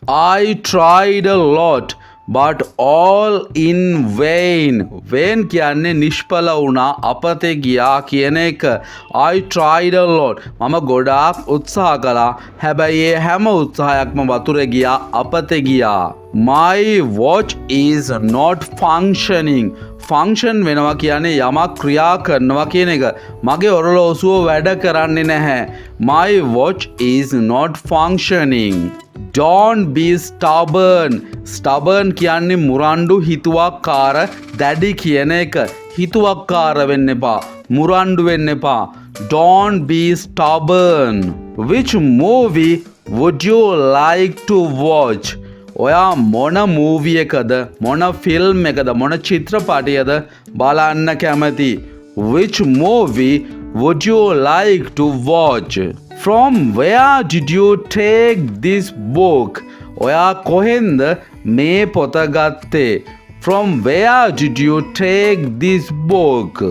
I tried a lot but all in vain. vain කියන්නේ නිෂ්ඵල වුණා අපතේ ගියා කියන එක. I tried a lot. මම ගොඩාක් උත්සාහ කළා. හැබැයි ඒ හැම උත්සාහයක්ම වතුරේ ගියා අපතේ ගියා. My watch is not functioning. Function වෙනවා කියන්නේ යමක් ක්‍රියා කරනවා කියන එක. මගේ ඔරලෝසුව වැඩ කරන්නේ නැහැ. My watch is not functioning. Don't be stubborn. Stubborn කියන්නේ මුරණ්ඩු හිතුවක්කාර දැඩි කියන එක. හිතුවක්කාර වෙන්න එපා. මුරණ්ඩු වෙන්න එපා. Don't be stubborn. Which movie would you like to watch? ඔයා මොන මූවි එකද මොන ෆිල්ම් එකද මොන චිත්‍රපටයද බලන්න කැමති? Which movie would you like to watch? From where did you take this book? ඔයා කොහෙන්ද මේ පොත ගත්තේ? From where did you take this book?